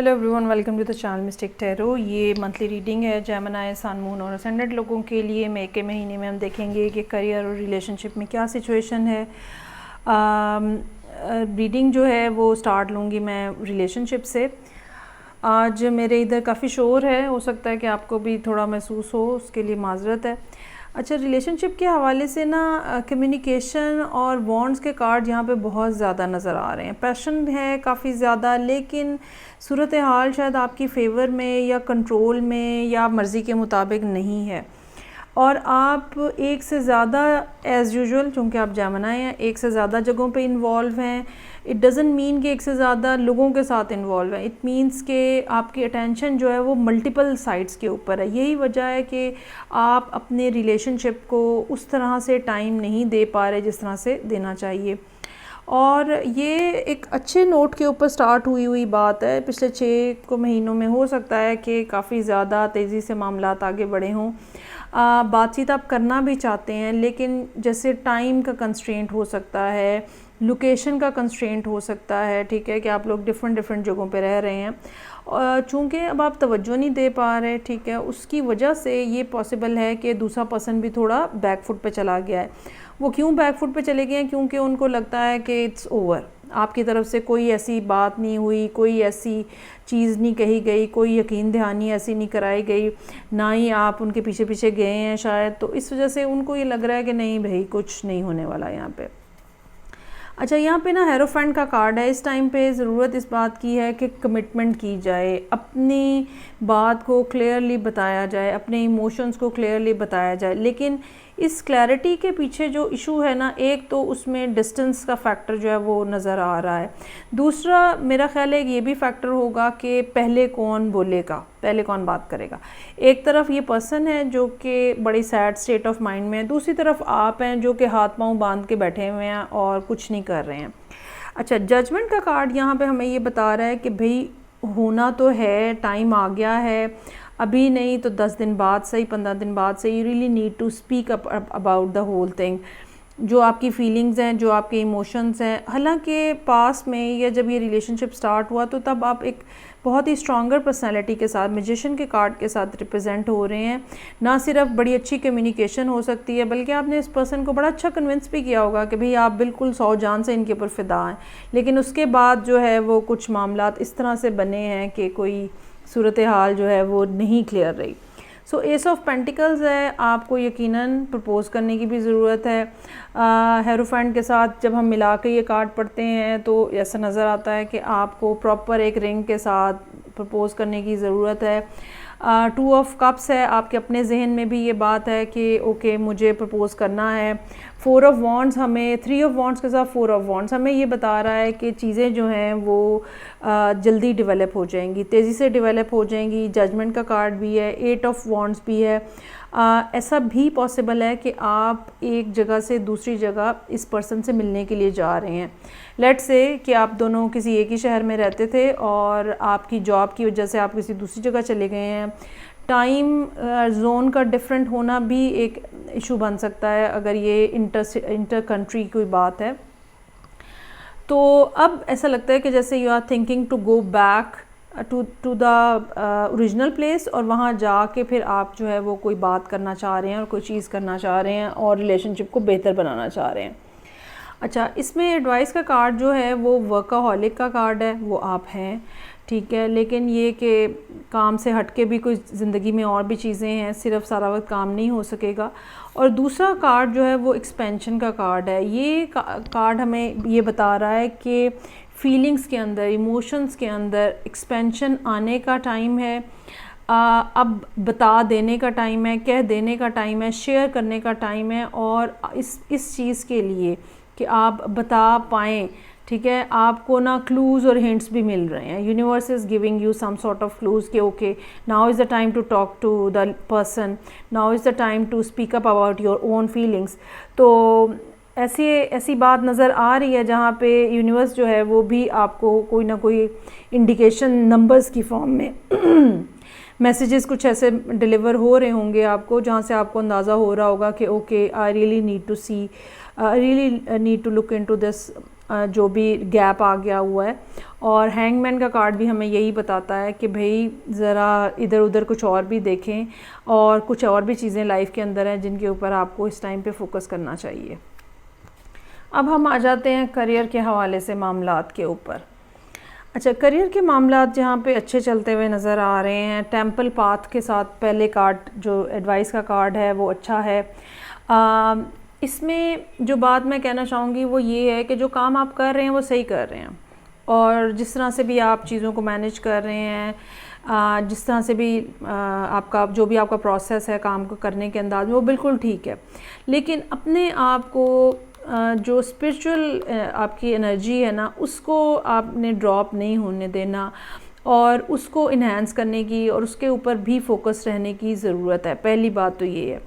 Hello everyone, welcome to the channel mystic tarot. ये monthly reading है Gemini, sun, moon और ascendant लोगों के लिए। मई के महीने में हम देखेंगे कि करियर और रिलेशनशिप में क्या सिचुएशन है। रीडिंग जो है वो स्टार्ट लूँगी मैं रिलेशनशिप से। आज मेरे इधर काफ़ी शोर है, हो सकता है कि आपको भी थोड़ा महसूस हो, उसके लिए माजरत है। अच्छा, रिलेशनशिप के हवाले से ना कम्युनिकेशन और बॉन्ड्स के कार्ड यहाँ पे बहुत ज़्यादा नज़र आ रहे हैं। पैशन है काफ़ी ज़्यादा, लेकिन सूरत हाल शायद आपकी फ़ेवर में या कंट्रोल में या मर्ज़ी के मुताबिक नहीं है। और आप एक से ज़्यादा एज़ यूजुअल, चूँकि आप जेमिनी हैं, एक से ज़्यादा जगहों पे इन्वॉल्व हैं। इट डज़न्ट मीन कि एक से ज़्यादा लोगों के साथ इन्वॉल्व है। इट मीन्स कि आपकी अटेंशन जो है वो मल्टीपल साइड्स के ऊपर है। यही वजह है कि आप अपने रिलेशनशिप को उस तरह से टाइम नहीं दे पा रहे जिस तरह से देना चाहिए। और ये एक अच्छे नोट के ऊपर स्टार्ट हुई बात है। पिछले 6 महीनों में हो सकता है कि काफ़ी ज़्यादा तेज़ी से मामलात आगे बढ़े हों। बातचीत आप करना भी चाहते हैं, लेकिन जैसे टाइम का कंस्ट्रेंट हो सकता है, लोकेशन का कंस्ट्रेंट हो सकता है, ठीक है, कि आप लोग डिफरेंट जगहों पे रह रहे हैं और चूँकि अब आप तवज्जो नहीं दे पा रहे, ठीक है, उसकी वजह से ये पॉसिबल है कि दूसरा पर्सन भी थोड़ा बैक फुट पे चला गया है। वो क्यों बैक फुट पे चले गए हैं? क्योंकि उनको लगता है कि इट्स ओवर, आपकी तरफ से कोई ऐसी बात नहीं हुई, कोई ऐसी चीज़ नहीं कही गई, कोई यकीन दहानी ऐसी नहीं कराई गई, ना ही आप उनके पीछे पीछे गए हैं शायद। तो इस वजह से उनको ये लग रहा है कि नहीं भाई, कुछ नहीं होने वाला यहाँ पे। अच्छा, यहाँ पे ना हेरोफेंट का कार्ड है। इस टाइम पे ज़रूरत इस बात की है कि कमिटमेंट की जाए, अपनी बात को क्लियरली बताया जाए, अपने इमोशंस को क्लियरली बताया जाए। लेकिन इस क्लैरिटी के पीछे जो इशू है ना, एक तो उसमें डिस्टेंस का फैक्टर जो है वो नज़र आ रहा है। दूसरा मेरा ख्याल है कि ये भी फैक्टर होगा कि पहले कौन बोलेगा, पहले कौन बात करेगा। एक तरफ ये पर्सन है जो कि बड़ी सैड स्टेट ऑफ माइंड में है, दूसरी तरफ आप हैं जो कि हाथ पांव बांध के बैठे हुए हैं और कुछ नहीं कर रहे हैं। अच्छा, जजमेंट का कार्ड यहाँ पे हमें ये बता रहा है कि भाई होना तो है, टाइम आ गया है, अभी नहीं तो 10 दिन बाद सही, 15 दिन बाद सही। You really need to speak about the whole thing. जो आपकी फीलिंग्स हैं, जो आपके इमोशंस हैं। हालांकि पास में या जब ये रिलेशनशिप स्टार्ट हुआ तो तब आप एक बहुत ही स्ट्रॉन्गर पर्सनैलिटी के साथ, मैजिशियन के कार्ड के साथ रिप्रेजेंट हो रहे हैं। ना सिर्फ बड़ी अच्छी कम्युनिकेशन हो सकती है, बल्कि आपने इस पर्सन को बड़ा अच्छा कन्विंस भी किया होगा कि भाई आप बिल्कुल 100 जान से इनके ऊपर फ़िदा हैं। लेकिन उसके बाद जो है वो कुछ मामलात इस तरह से बने हैं कि कोई सूरत हाल जो है वो नहीं क्लियर रही। सो एस ऑफ पेंटिकल्स है, आपको यकीनन प्रपोज़ करने की भी ज़रूरत है। हेरोफेंट के साथ जब हम मिला के ये कार्ड पढ़ते हैं तो ऐसा नज़र आता है कि आपको प्रॉपर एक रिंग के साथ प्रपोज़ करने की ज़रूरत है। 2 ऑफ कप्स है, आपके अपने जहन में भी ये बात है कि ओके मुझे प्रपोज़ करना है। 4 ऑफ वॉन्ड्स हमें, 3 ऑफ वॉन्ड्स के साथ 4 ऑफ वॉन्ड्स हमें ये बता रहा है कि चीज़ें जो हैं वो जल्दी डेवलप हो जाएंगी, तेज़ी से डेवलप हो जाएंगी। जजमेंट का कार्ड भी है, 8 ऑफ वॉन्ड्स भी है। ऐसा भी पॉसिबल है कि आप एक जगह से दूसरी जगह इस पर्सन से मिलने के लिए जा रहे हैं। लेट्स से कि आप दोनों किसी एक ही शहर में रहते थे और आपकी जॉब की वजह से आप किसी दूसरी जगह चले गए हैं। टाइम जोन का डिफरेंट होना भी एक इशू बन सकता है अगर ये इंटर कंट्री कोई बात है। तो अब ऐसा लगता है कि जैसे you are thinking to go back to the original place, और वहाँ जाके फिर आप जो है वो कोई बात करना चाह रहे हैं और कोई चीज़ करना चाह रहे हैं और रिलेशनशिप को बेहतर बनाना चाह रहे हैं। अच्छा, इसमें एडवाइस का कार्ड जो है वो वर्काहॉलिक का कार्ड है, वो आप हैं, ठीक है, लेकिन ये कि काम से हट के भी कोई ज़िंदगी में और भी चीज़ें हैं, सिर्फ सारा वक्त काम नहीं हो सकेगा। और दूसरा कार्ड जो है वो एक्सपेंशन का कार्ड है। ये कार्ड हमें ये बता रहा है कि फीलिंग्स के अंदर, इमोशंस के अंदर एक्सपेंशन आने का टाइम है। अब बता देने का टाइम है, कह देने का टाइम है, शेयर करने का टाइम है। और इस चीज़ के लिए कि आप बता पाएँ, ठीक है, आपको ना क्लूज़ और हिंट्स भी मिल रहे हैं। Universe is giving you some sort of clues कि okay now is the time to talk to the person, now is the time to speak up about your own feelings. तो ऐसी बात नज़र आ रही है जहाँ पे यूनिवर्स जो है वो भी आपको कोई ना कोई इंडिकेशन नंबर्स की फॉर्म में मैसेजेस कुछ ऐसे डिलीवर हो रहे होंगे आपको, जहाँ से आपको अंदाज़ा हो रहा होगा कि okay I really need to see, I really need to look into this जो भी गैप आ गया हुआ है। और हैंगमैन का कार्ड भी हमें यही बताता है कि भाई ज़रा इधर उधर कुछ और भी देखें और कुछ और भी चीज़ें लाइफ के अंदर हैं जिनके ऊपर आपको इस टाइम पे फोकस करना चाहिए। अब हम आ जाते हैं करियर के हवाले से मामलात के ऊपर। अच्छा, करियर के मामलात जहाँ पे अच्छे चलते हुए नज़र आ रहे हैं, टेंपल पाथ के साथ पहले कार्ड जो एडवाइस का कार्ड है वो अच्छा है। इसमें जो बात मैं कहना चाहूँगी वो ये है कि जो काम आप कर रहे हैं वो सही कर रहे हैं, और जिस तरह से भी आप चीज़ों को मैनेज कर रहे हैं, जिस तरह से भी आपका जो भी आपका प्रोसेस है काम को करने के अंदाज में, वो बिल्कुल ठीक है। लेकिन अपने आप को जो स्पिरिचुअल आपकी एनर्जी है ना, उसको आपने ड्रॉप नहीं होने देना और उसको इन्हांस करने की और उसके ऊपर भी फोकस रहने की ज़रूरत है। पहली बात तो ये है।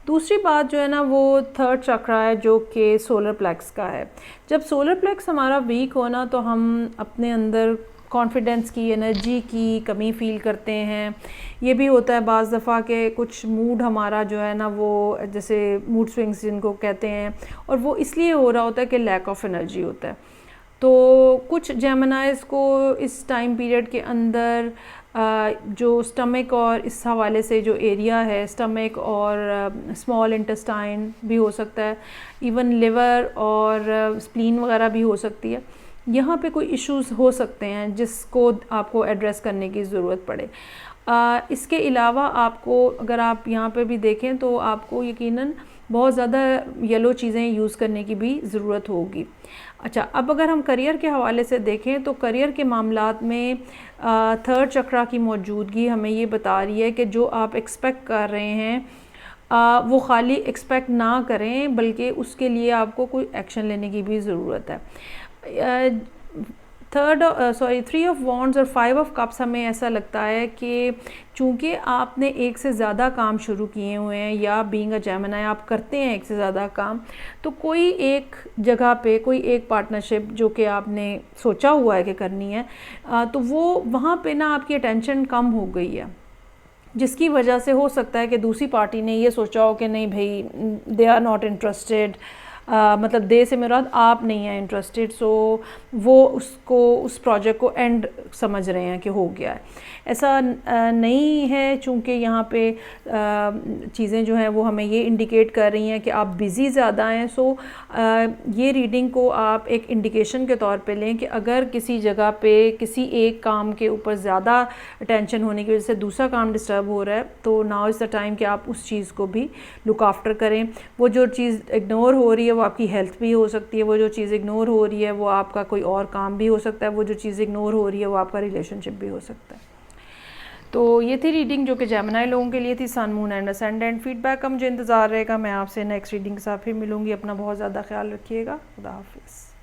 दूसरी बात जो है ना, वो थर्ड चक्रा है जो कि सोलर प्लेक्स का है। जब सोलर प्लेक्स हमारा वीक हो ना, तो हम अपने अंदर कॉन्फिडेंस की, एनर्जी की कमी फ़ील करते हैं। ये भी होता है बाज़ दफ़ा के कुछ मूड हमारा जो है ना, वो जैसे मूड स्विंग्स जिनको कहते हैं, और वो इसलिए हो रहा होता है कि लैक ऑफ एनर्जी होता है। तो कुछ जेमिनाइज़ को इस टाइम पीरियड के अंदर जो स्टमक और इस हवाले से जो एरिया है, स्टमक और स्मॉल इंटेस्टाइन भी हो सकता है, इवन लिवर और स्प्लीन वगैरह भी हो सकती है, यहाँ पे कोई इश्यूज़ हो सकते हैं जिसको आपको एड्रेस करने की ज़रूरत पड़े। इसके अलावा आपको, अगर आप यहाँ पे भी देखें तो आपको यकीनन बहुत ज़्यादा येलो चीज़ें यूज़ करने की भी ज़रूरत होगी। अच्छा, अब अगर हम करियर के हवाले से देखें तो करियर के मामलात में थर्ड चक्रा की मौजूदगी हमें ये बता रही है कि जो आप एक्सपेक्ट कर रहे हैं वो खाली एक्सपेक्ट ना करें, बल्कि उसके लिए आपको कोई एक्शन लेने की भी ज़रूरत है। थ्री ऑफ वॉन्ड्स और 5 ऑफ कप्स हमें ऐसा लगता है कि चूँकि आपने एक से ज़्यादा काम शुरू किए हुए हैं, या बीइंग अ जेमिनी आप करते हैं एक से ज़्यादा काम, तो कोई एक जगह पे कोई एक पार्टनरशिप जो कि आपने सोचा हुआ है कि करनी है, तो वो वहाँ पे ना आपकी अटेंशन कम हो गई है, जिसकी वजह से हो सकता है कि दूसरी पार्टी ने ये सोचा हो कि नहीं भाई, दे आर नॉट इंटरेस्टेड, मतलब दे से मेरा आप नहीं है इंटरेस्टेड, सो वो उसको उस प्रोजेक्ट को एंड समझ रहे हैं कि हो गया है। ऐसा नहीं है, चूँकि यहाँ पे चीज़ें जो हैं वो हमें ये इंडिकेट कर रही हैं कि आप बिज़ी ज़्यादा हैं। सो ये रीडिंग को आप एक इंडिकेशन के तौर पे लें कि अगर किसी जगह पे किसी एक काम के ऊपर ज़्यादा अटेंशन होने की वजह से दूसरा काम डिस्टर्ब हो रहा है, तो नाउ इज़ द टाइम कि आप उस चीज़ को भी लुक आफ्टर करें। वो जो चीज़ इग्नोर हो रही है वो आपकी हेल्थ भी हो सकती है, वो जो चीज़ इग्नोर हो रही है वो आपका कोई और काम भी हो सकता है, वो जो चीज़ इग्नोर हो रही है वो आपका रिलेशनशिप भी हो सकता है। तो ये थी रीडिंग जो कि जेमिनी लोगों के लिए थी, सन, मून एंड असेंडेंट। फीडबैक का मुझे इंतज़ार रहेगा। मैं आपसे नेक्स्ट रीडिंग के साथ फिर मिलूँगी। अपना बहुत ज़्यादा ख्याल रखिएगा। खुदा हाफिज़।